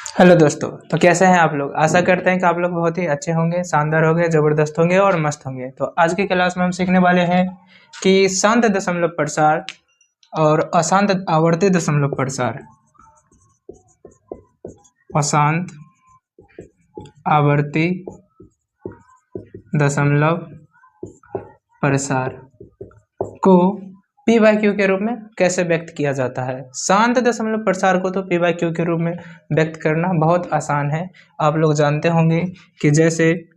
Hello दोस्तों। तो कैसे हैं आप लोग। आशा करते हैं कि आप लोग बहुत ही अच्छे होंगे, शानदार होंगे, जबरदस्त होंगे और मस्त होंगे। तो आज की क्लास में हम सीखने वाले हैं कि शांत दशमलव प्रसार और अशांत आवर्ती दशमलव प्रसार, अशांत आवर्ती दशमलव प्रसार को पी बाई क्यू के रूप में कैसे व्यक्त किया जाता है। शांत दशमलव प्रसार को तो पी बाई क्यू के रूप में व्यक्त करना बहुत आसान है। आप लोग जानते होंगे कि जैसे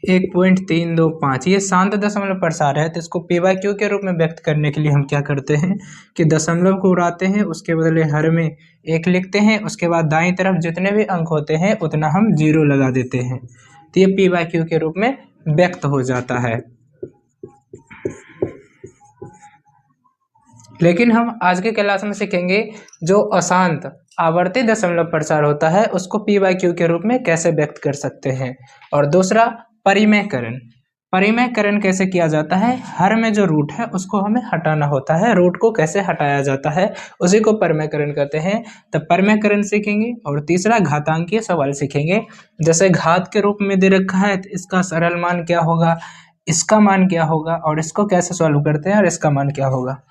1.325 ये शांत दशमलव प्रसार है, तो इसको पी बाई क्यू के रूप में व्यक्त करने के लिए हम क्या करते हैं कि दशमलव को उड़ाते हैं, उसके बदले हर में एक लिखते हैं, उसके बाद दाईं तरफ जितने भी अंक होते हैं उतना हम 0 लगा देते हैं, तो ये पी बाई क्यू के रूप में व्यक्त हो जाता है। लेकिन हम आज के क्लास में सीखेंगे जो अशांत आवर्ती दशमलव प्रसार होता है उसको पी बाई क्यू के रूप में कैसे व्यक्त कर सकते हैं। और दूसरा परिमेयकरण, परिमेयकरण कैसे किया जाता है, हर में जो रूट है उसको हमें हटाना होता है, रूट को कैसे हटाया जाता है उसी को परिमेयकरण कहते हैं। तब परिमेयकरण सीखेंगे। और तीसरा घातांकीय सवाल सीखेंगे, जैसे घात के रूप में दे रखा है तो इसका सरल मान क्या होगा, इसका मान क्या होगा और इसको कैसे सॉल्व करते हैं और इसका मान क्या होगा।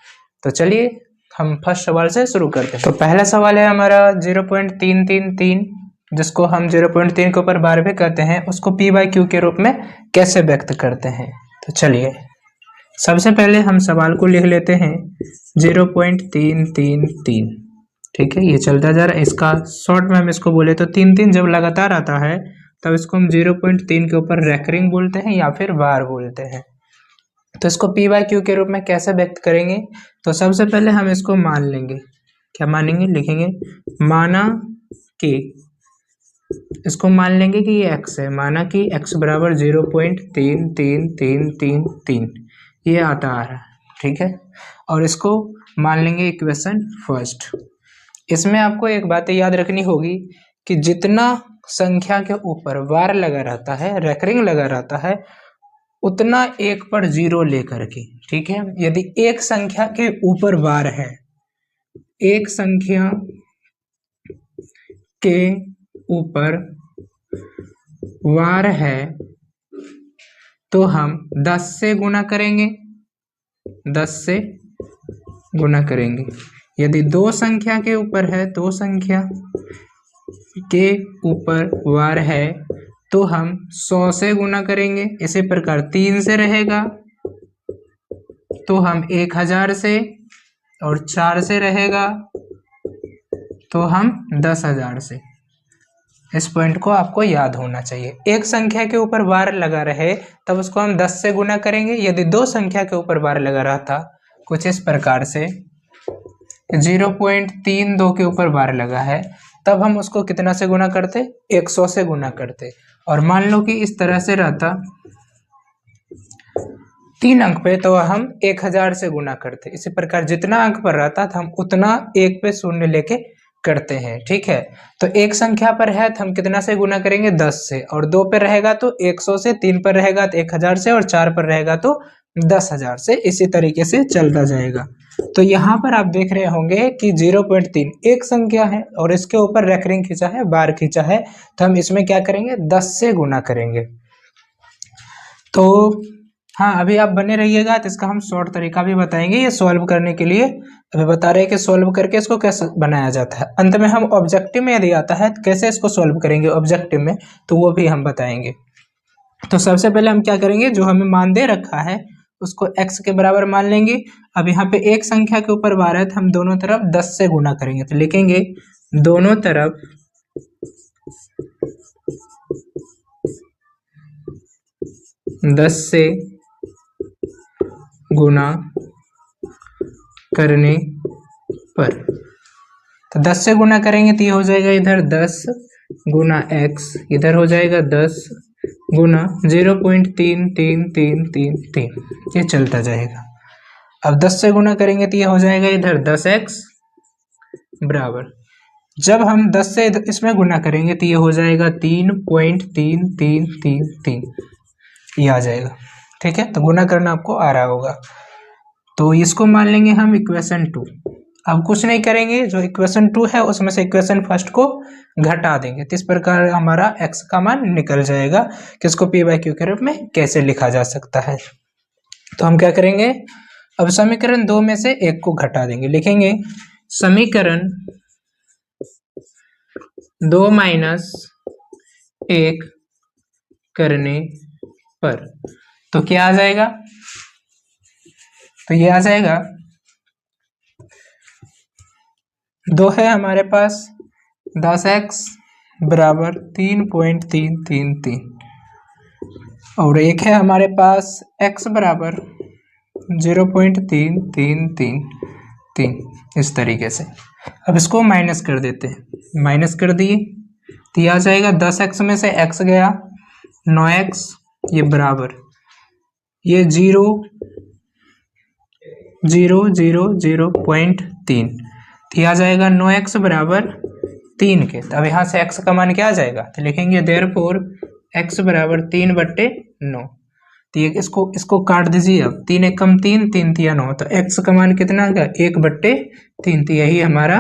तो चलिए हम फर्स्ट सवाल से शुरू करते हैं। तो पहला सवाल है हमारा 0.333, जिसको हम 0.3 के ऊपर 12 कहते हैं, उसको पी बाई क्यू के रूप में कैसे व्यक्त करते हैं। तो चलिए सबसे पहले हम सवाल को लिख लेते हैं 0.333। ठीक है, ये चलता जा रहा है। इसका शॉर्ट में हम इसको बोले तो 3 जब लगातार आता है तब इसको हम 0.3 के ऊपर रेकरिंग बोलते हैं या फिर बार बोलते हैं। तो इसको पी बाई क्यू के रूप में कैसे व्यक्त करेंगे, तो सबसे पहले हम इसको मान लेंगे। क्या मानेंगे, लिखेंगे माना कि, इसको मान लेंगे कि ये x है, माना कि x बराबर 0.33333 ये आता आ रहा है। ठीक है, और इसको मान लेंगे इक्वेशन फर्स्ट। इसमें आपको एक बात याद रखनी होगी कि जितना संख्या के ऊपर वार लगा रहता है, रेकरिंग लगा रहता है, उतना एक पर 0 लेकर के। ठीक है, यदि एक संख्या के ऊपर वार है, एक संख्या के ऊपर वार है तो हम 10 से गुणा करेंगे, 10 से गुणा करेंगे। यदि दो संख्या के ऊपर है, दो संख्या के ऊपर वार है तो हम 100 से गुणा करेंगे। इसी प्रकार 3 से रहेगा तो हम 1000 से, और 4 से रहेगा तो हम 10,000 से। इस पॉइंट को आपको याद होना चाहिए। एक संख्या के ऊपर वार लगा रहे तब उसको हम 10 से गुणा करेंगे। यदि दो संख्या के ऊपर वार लगा रहा था कुछ इस प्रकार से, 0.32 के ऊपर वार लगा है, तब हम उसको कितना से गुणा करते, 100 से गुणा करते। और मान लो कि इस तरह से रहता 3 अंक पे तो हम 1000 से गुणा करते। इसी प्रकार जितना अंक पर रहता था हम उतना एक पे शून्य लेके करते हैं। ठीक है, तो एक संख्या पर है तो हम कितना से गुणा करेंगे, 10 से, और 2 पे रहेगा तो 100 से, 3 पर रहेगा तो 1000 से, और 4 पर रहेगा तो 10,000 से। इसी तरीके से चलता जाएगा। तो यहाँ पर आप देख रहे होंगे कि 0.3 एक संख्या है और इसके ऊपर रेकरिंग खींचा है, बार खींचा है, तो हम इसमें क्या करेंगे, 10 से गुणा करेंगे। तो हाँ, अभी आप बने रहिएगा, तो इसका हम शॉर्ट तरीका भी बताएंगे ये सॉल्व करने के लिए। अभी बता रहे हैं कि सॉल्व करके इसको कैसे बनाया जाता है। अंत में हम ऑब्जेक्टिव में यदि आता है तो कैसे इसको सॉल्व करेंगे ऑब्जेक्टिव में, तो वो भी हम बताएंगे। तो सबसे पहले हम क्या करेंगे, जो हमें मान दे रखा है उसको x के बराबर मान लेंगे। अब यहाँ पे एक संख्या के ऊपर वार है तो हम दोनों तरफ 10 से गुणा करेंगे। तो लिखेंगे दोनों तरफ 10 से गुणा करने पर, तो 10 से गुणा करेंगे तो ये हो जाएगा इधर 10 गुना x, इधर हो जाएगा 10 गुना 0.3333, ये चलता जाएगा। अब 10 से गुणा करेंगे तो ये हो जाएगा इधर 10x बराबर, जब हम 10 से इसमें गुणा करेंगे तो ये हो जाएगा 3.3333, ये आ जाएगा। ठीक है, तो गुणा करना आपको आ रहा होगा। तो इसको मान लेंगे हम इक्वेशन 2। अब कुछ नहीं करेंगे, जो इक्वेशन 2 है उसमें से इक्वेशन फर्स्ट को घटा देंगे, तो इस प्रकार हमारा x का मान निकल जाएगा कि इसको p बाई क्यू के रूप में कैसे लिखा जा सकता है। तो हम क्या करेंगे, अब समीकरण 2 में से एक को घटा देंगे, लिखेंगे समीकरण 2 माइनस 1 करने पर तो क्या आ जाएगा, तो ये आ जाएगा 2 है हमारे पास 10x बराबर 3.333 और 1 है हमारे पास x बराबर 0.3333 इस तरीके से। अब इसको माइनस कर देते हैं, माइनस कर दिए तो ये आ जाएगा 10x में से x गया 9x, ये बराबर ये 0.3 तो आ जाएगा 9x बराबर 3 के। तो अब यहाँ से x का मान क्या आ जाएगा, तो लिखेंगे देयरफॉर x बराबर 3/9। तो ये इसको काट दीजिए, अब 3 एकम 3, 3 तिया 9, तो x का मान कितना आ गया 1/3। तो यही हमारा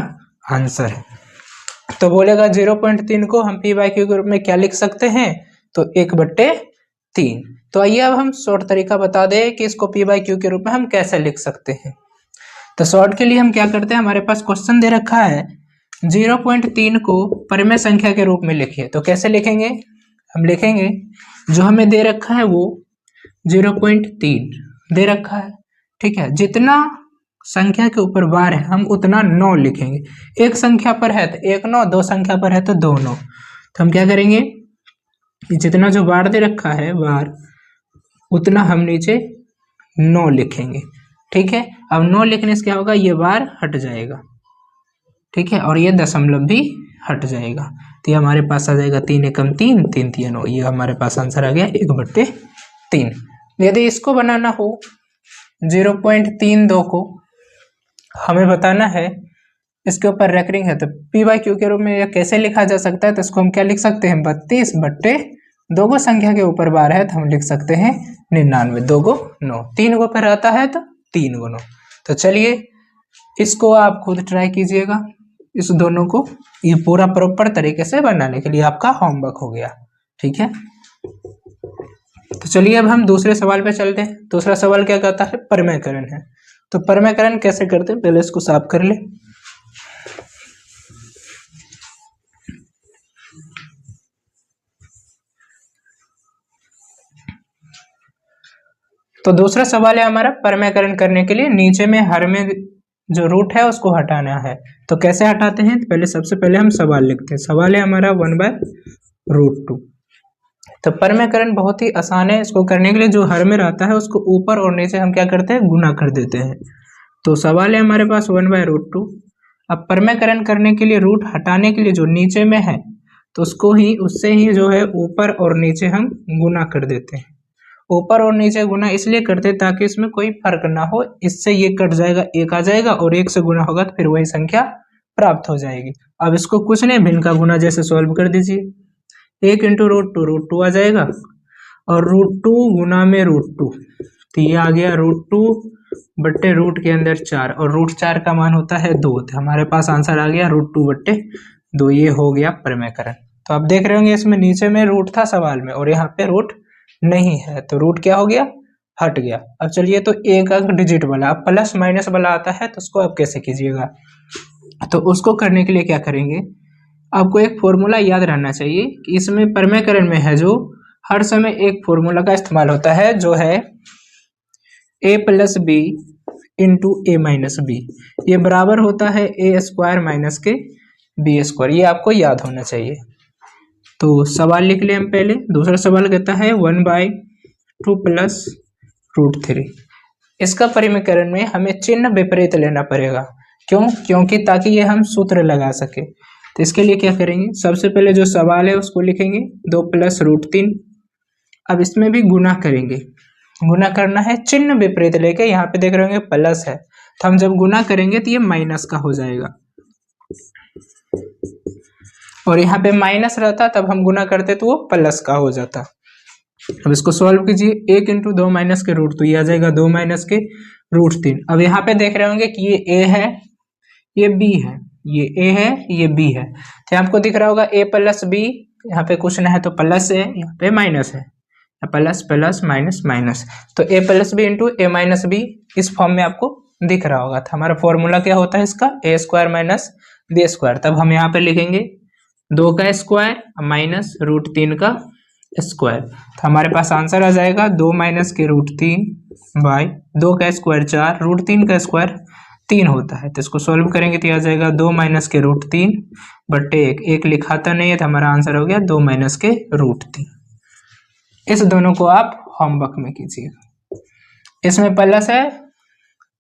आंसर है। तो बोलेगा 0.3 को हम p बाई क्यू के रूप में क्या लिख सकते हैं, तो 1/3। तो आइए अब हम शॉर्ट तरीका बता दें कि इसको p बाई क्यू के रूप में हम कैसे लिख सकते हैं। तो शॉर्ट के लिए हम क्या करते हैं, हमारे पास क्वेश्चन दे रखा है 0.3 को परिमेय संख्या के रूप में लिखिए। तो कैसे लिखेंगे, हम लिखेंगे जो हमें दे रखा है वो 0.3 दे रखा है, ठीक है। जितना संख्या के ऊपर बार है हम उतना 9 लिखेंगे। एक संख्या पर है तो 1 9, 2 संख्या पर है तो 2 9। तो हम क्या करेंगे, जितना जो बार दे रखा है बार उतना हम नीचे 9 लिखेंगे, ठीक है। अब 9 लिखने से क्या होगा, ये बार हट जाएगा, ठीक है, और ये दशमलव भी हट जाएगा। तो ये हमारे पास आ जाएगा 3 एकम 3, 3 तिया 9, ये हमारे पास आंसर आ गया 1/3। यदि इसको बनाना हो 0.32 को हमें बताना है, इसके ऊपर रेकरिंग है, तो p बाई क्यू के रूप में यह कैसे लिखा जा सकता है, तो इसको हम क्या लिख सकते हैं 32/2 को संख्या के ऊपर बार है तो हम लिख सकते हैं 99, 2 को 9, 3 को पर आता है तो 3 को 9। तो चलिए इसको आप खुद ट्राई कीजिएगा, इस दोनों को ये पूरा प्रॉपर तरीके से बनाने के लिए आपका होमवर्क हो गया, ठीक है। तो चलिए अब हम दूसरे सवाल पे चलते हैं। दूसरा सवाल क्या कहता है, परिमेयकरण है। तो परिमेयकरण कैसे करते हैं, पहले इसको साफ कर ले। तो दूसरा सवाल है हमारा परिमेयकरण करने के लिए नीचे में हर में जो रूट है उसको हटाना है। तो कैसे हटाते हैं, पहले सबसे पहले हम सवाल लिखते हैं। सवाल है हमारा 1/√2। तो परिमेयकरण बहुत ही आसान है, इसको करने के लिए जो हर में रहता है उसको ऊपर और नीचे हम क्या करते हैं, गुना कर देते हैं। तो सवाल है हमारे पास 1/√2। अब परिमेयकरण करने के लिए रूट हटाने के लिए जो नीचे में है तो उससे ही जो है ऊपर और नीचे हम गुना कर देते हैं। ऊपर और नीचे गुना इसलिए करते हैं ताकि इसमें कोई फर्क ना हो, इससे ये कट जाएगा, 1 आ जाएगा और 1 से गुना होगा तो फिर वही संख्या प्राप्त हो जाएगी। अब इसको कुछ नहीं, भिन्न का गुना जैसे सॉल्व कर दीजिए। 1 × √2 आ जाएगा और √2 गुना में √2, तो ये आ गया √2/रूट के अंदर 4 और √4 का मान होता है 2। तो हमारे पास आंसर आ गया √2/2। ये हो गया परिमेयकरण। तो आप देख रहे होंगे इसमें नीचे में रूट था सवाल में और यहाँ पे रूट नहीं है, तो रूट क्या हो गया, हट गया। अब चलिए तो एक अंक डिजिट वाला, अब प्लस माइनस वाला आता है तो उसको आप कैसे कीजिएगा, तो उसको करने के लिए क्या करेंगे, आपको एक फॉर्मूला याद रहना चाहिए कि इसमें परिमेयकरण में है जो हर समय एक फॉर्मूला का इस्तेमाल होता है जो है a + b × a - b, ये बराबर होता है a² - b²। ये आपको याद होना चाहिए। तो सवाल लिख लें हम पहले। दूसरा सवाल कहता है 1/2 + √3। इसका परिमेयकरण में हमें चिन्ह विपरीत लेना पड़ेगा। क्योंकि ताकि ये हम सूत्र लगा सके। तो इसके लिए क्या करेंगे, सबसे पहले जो सवाल है उसको लिखेंगे 2 + √3। अब इसमें भी गुना करेंगे, गुना करना है चिन्ह विपरीत लेके। यहाँ पे देख रहे होंगे प्लस है, तो हम जब गुना करेंगे तो ये माइनस का हो जाएगा और यहाँ पे माइनस रहता तब हम गुना करते तो वो प्लस का हो जाता। अब इसको सॉल्व कीजिए। 1 × 2 - के रूट, तो ये आ जाएगा 2 - के √3। अब यहाँ पे देख रहे होंगे कि ये a है, ये b है, ये a है, ये b है। तो यहाँ आपको दिख रहा होगा a प्लस b, यहाँ पे कुछ ना है तो प्लस है, यहाँ पे माइनस है, प्लस प्लस माइनस माइनस, तो a plus B into A minus B इस फॉर्म में आपको दिख रहा होगा। तो हमारा फॉर्मूला क्या होता है इसका, ए स्क्वायर माइनस बी स्क्वायर। तब हम यहाँ पे लिखेंगे 2 का स्क्वायर माइनस रूट 3 का स्क्वायर। तो हमारे पास आंसर आ जाएगा 2 माइनस के रूट 3 बाई 2 का स्क्वायर 4, रूट 3 का स्क्वायर 3 होता है। तो इसको सॉल्व करेंगे तो आ जाएगा 2 माइनस के रूट 3 बट्टे 1 लिखाता नहीं है तो हमारा आंसर हो गया 2 माइनस के रूट 3। इस दोनों को आप होमवर्क में कीजिएगा। इसमें प्लस है,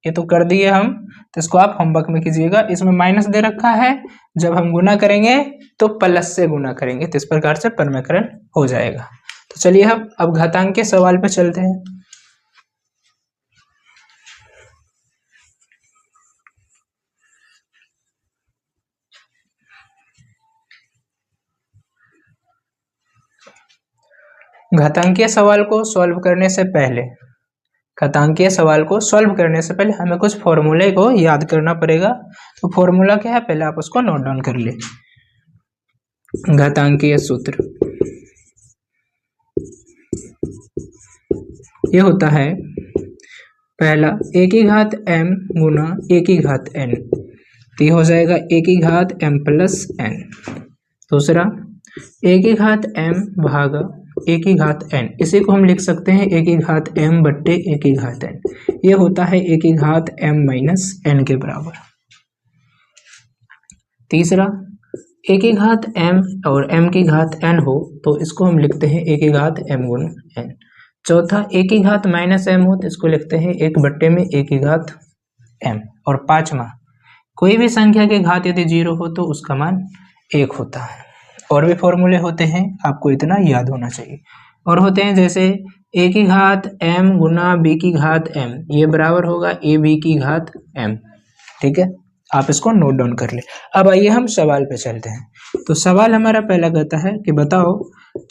ये तो कर दिए हम, तो इसको आप होमवर्क में कीजिएगा। इसमें माइनस दे रखा है, जब हम गुना करेंगे तो प्लस से गुना करेंगे, तो इस प्रकार से परमेकरण हो जाएगा। तो चलिए हम अब घातांक के सवाल पे चलते हैं। घातांकीय सवाल को सॉल्व करने से पहले हमें कुछ फॉर्मूले को याद करना पड़ेगा। तो फॉर्मूला क्या है, पहले आप उसको नोट डाउन कर ले। घातांकीय सूत्र ये होता है, पहला a की घात m गुना a की घात n, तो ये हो जाएगा a की घात m प्लस n। दूसरा a की घात m भागा a की घात n, इसी को हम लिख सकते हैं a की घात m बट्टे a की घात n, ये होता है a की घात m माइनस n के बराबर। तीसरा a की घात m और m की घात n हो तो इसको हम लिखते हैं a की घात m गुना n। चौथा a की घात माइनस m हो तो इसको लिखते हैं 1 बट्टे में a की घात m। और पांचवा, कोई भी संख्या की घात यदि 0 हो तो उसका मान 1 होता है। और भी फॉर्मूले होते हैं, आपको इतना याद होना चाहिए। और होते हैं जैसे a की घात m गुना b की घात m, ये बराबर होगा a b की घात m। ठीक है, आप इसको नोट डाउन कर ले। अब आइए हम सवाल पे चलते हैं। तो सवाल हमारा पहला कहता है कि बताओ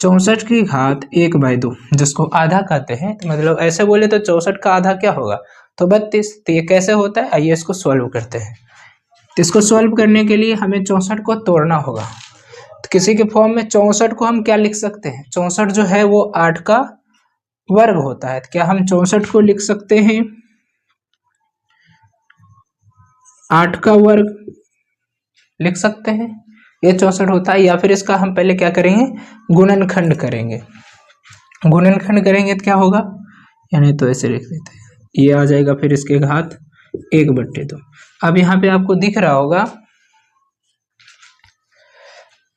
64 की घात 1/2, जिसको आधा कहते हैं, तो मतलब ऐसे बोले तो 64 का आधा क्या होगा, तो 32। तो ये कैसे होता है, आइए इसको सॉल्व करते हैं। तो इसको सॉल्व करने के लिए हमें 64 को तोड़ना होगा। तो किसी के फॉर्म में 64 को हम क्या लिख सकते हैं, 64 जो है वो 8 का वर्ग होता है। तो क्या हम 64 को लिख सकते हैं 8 का वर्ग लिख सकते हैं, ये 64 होता है। या फिर इसका हम पहले क्या करेंगे, गुणनखंड करेंगे। गुणनखंड करेंगे तो क्या होगा, यानी तो ऐसे लिख देते हैं, ये आ जाएगा फिर इसके घात 1/2। अब यहाँ पे आपको दिख रहा होगा,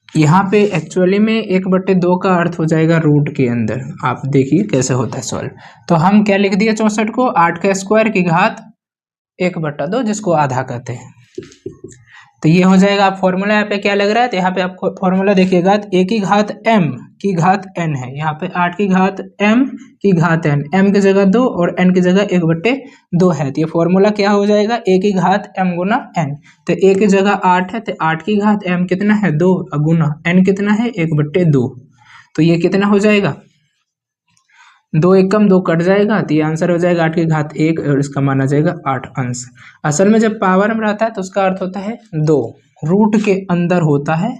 यहाँ पे एक्चुअली में 1/2 का अर्थ हो जाएगा रूट के अंदर। आप देखिए कैसे होता है सॉल्व। तो हम क्या लिख दिए 64 को 8 का स्क्वायर की घात 1/2, जिसको आधा कहते हैं। तो ये हो जाएगा। आप फॉर्मूला यहाँ पे क्या लग रहा है, तो यहाँ पे आपको फॉर्मूला देखिएगा, a की घात m की घात n है, यहाँ पे 8 की घात m की घात n, m की जगह 2 और n की जगह 1/2 है। तो ये फॉर्मूला क्या हो जाएगा, a की घात m गुना n। तो a की जगह 8 है, तो 8 की घात m कितना है 2 गुना n कितना है 1/2। तो ये कितना हो जाएगा, 2 एकम 2 कट जाएगा, तो ये आंसर हो जाएगा 8 की घात 1 और इसका माना जाएगा 8 अंश। असल में जब पावर में रहता है तो उसका अर्थ होता है 2, रूट के अंदर होता है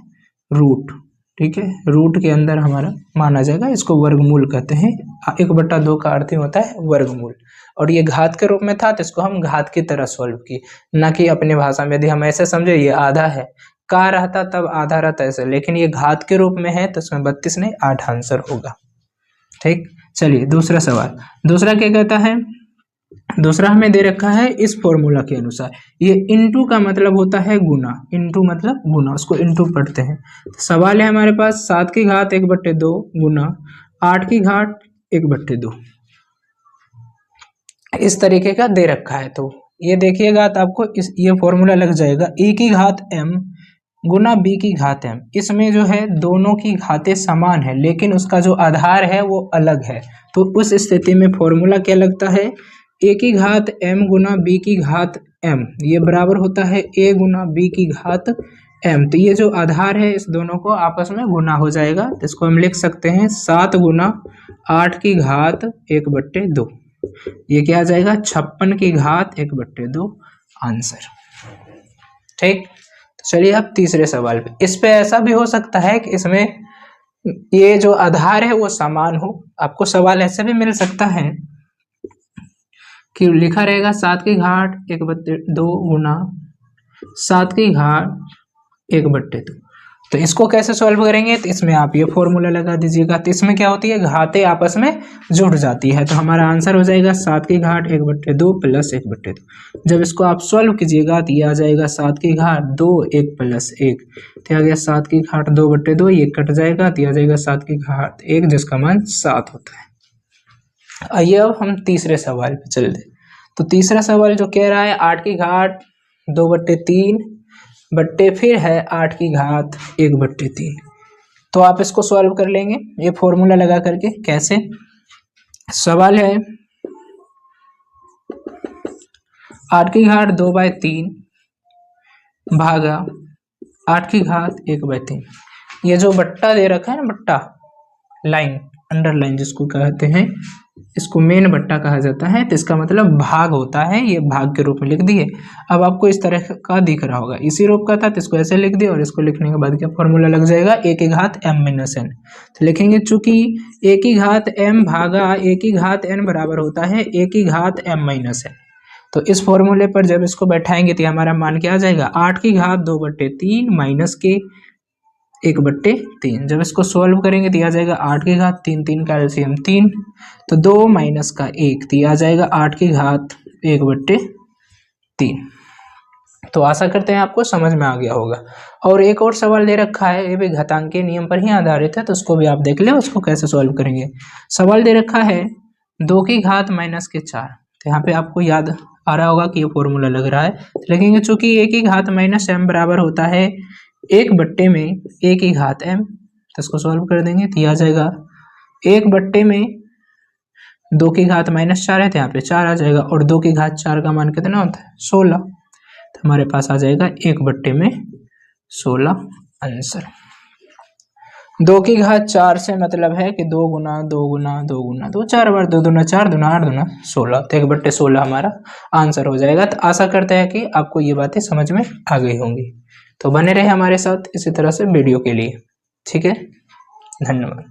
रूट। ठीक है, रूट के अंदर हमारा माना जाएगा, इसको वर्गमूल कहते हैं। 1/2 का अर्थ ही होता है वर्गमूल। और ये घात के रूप में था तो इसको हम घात की तरह सॉल्व किए, ना कि अपनी भाषा में। यदि हम ऐसे समझे ये आधा है, का रहता तब आधा रहता ऐसे, लेकिन ये घात के रूप में है तो इसमें 32 नहीं 8 आंसर होगा। ठीक, चलिए दूसरा सवाल। दूसरा क्या कहता है, दूसरा हमें दे रखा है इस फॉर्मूला के अनुसार, ये इनटू का मतलब होता है गुना, इनटू मतलब गुना, उसको इनटू पढ़ते हैं। तो सवाल है हमारे पास 7 की घात 1/2 गुना 8 की घात 1/2, इस तरीके का दे रखा है। तो ये देखिएगा तो आपको ये फॉर्मूला लग जाएगा, a की घात m गुना b की घात m। इसमें जो है दोनों की घातें समान है, लेकिन उसका जो आधार है वो अलग है। तो उस स्थिति में फॉर्मूला क्या लगता है, a की घात m गुना b की घात m, ये बराबर होता है a गुना b की घात m। तो ये जो आधार है इस दोनों को आपस में गुना हो जाएगा, तो इसको हम लिख सकते हैं 7 गुना 8 की घात 1/2, ये क्या आ जाएगा 56 की घात 1/2 आंसर। ठीक, तो चलिए अब तीसरे सवाल पे। इस पे ऐसा भी हो सकता है कि इसमें ये जो आधार है वो समान हो। आपको सवाल ऐसे भी मिल सकता है कि लिखा रहेगा 7 की घाट 1/2 गुना 7 की घाट 1/2। तो इसको कैसे सॉल्व करेंगे, तो इसमें आप ये फॉर्मूला लगा दीजिएगा। तो इसमें क्या होती है, घातें आपस में जुड़ जाती है, तो हमारा आंसर हो जाएगा 7 की घाट 1/2 प्लस 1/2। जब इसको आप सॉल्व कीजिएगा तो ये आ जाएगा 7 की घाट 2 1 प्लस 1, तो आ गया 7 की घाट 2/2, ये कट जाएगा तो आ जाएगा 7 की घाट 1, जिसका मान 7 होता है। आइए अब हम तीसरे सवाल पे चलते। तो तीसरा सवाल जो कह रहा है 8 की घाट 2/3 बट्टे फिर है 8 की घात 1/3। तो आप इसको सॉल्व कर लेंगे ये फॉर्मूला लगा करके। कैसे, सवाल है 8 की घात 2/3 भागा 8 की घात 1/3। ये जो बट्टा दे रखा है ना, बट्टा लाइन अंडरलाइन जिसको कहते हैं, इसको मेन बट्टा कहा जाता है, तो इसका मतलब भाग होता है, ये भाग के रूप में लिख दिए। अब आपको इस तरह का दिख रहा होगा, इसी रूप का था तो इसको ऐसे लिख दिए, और इसको लिखने के बाद क्या फॉर्मूला लग जाएगा, a की घात m माइनस n। तो लिखेंगे चूंकि a की घात m भागा a की घात n बराबर होता है a की घात m माइनस n। तो इस फॉर्मूले पर जब इसको बैठाएंगे तो हमारा मान क्या आ जाएगा, 8 की घात 2/3 माइनस के 1/3। जब इसको सॉल्व करेंगे तो आ जाएगा 8 की घात 3 3 का एलसीएम 3, तो 2 माइनस का 1 तो आ जाएगा 8 की घात 1/3। तो आशा करते हैं आपको समझ में आ गया होगा। और एक और सवाल दे रखा है, ये भी घातांकीय नियम पर ही आधारित है, तो उसको भी आप देख ले, उसको कैसे सॉल्व करेंगे। सवाल दे रखा है 2 की घात माइनस के 4। तो यहाँ पे आपको याद आ रहा होगा कि ये फॉर्मूला लग रहा है, लिखेंगे चूंकि a की घात माइनस m बराबर होता है 1/में a की घात m, तो इसको सॉल्व कर देंगे तो आ जाएगा 1/में 2 की घात माइनस 4 है, तो यहाँ पे 4 आ जाएगा, और 2 की घात 4 का मान कितना होता है 16, तो हमारे पास आ जाएगा 1/में 16 आंसर। 2 की घात 4 से मतलब है कि 2 गुना 2 गुना 2 गुना 2, 4 बार 2 दूना 4 दूना 8 दूना 16, तो 1/16 हमारा आंसर हो जाएगा। तो आशा करते हैं कि आपको ये बातें समझ में आ गई होंगी। तो बने रहे हमारे साथ इसी तरह से वीडियो के लिए, ठीक है, धन्यवाद।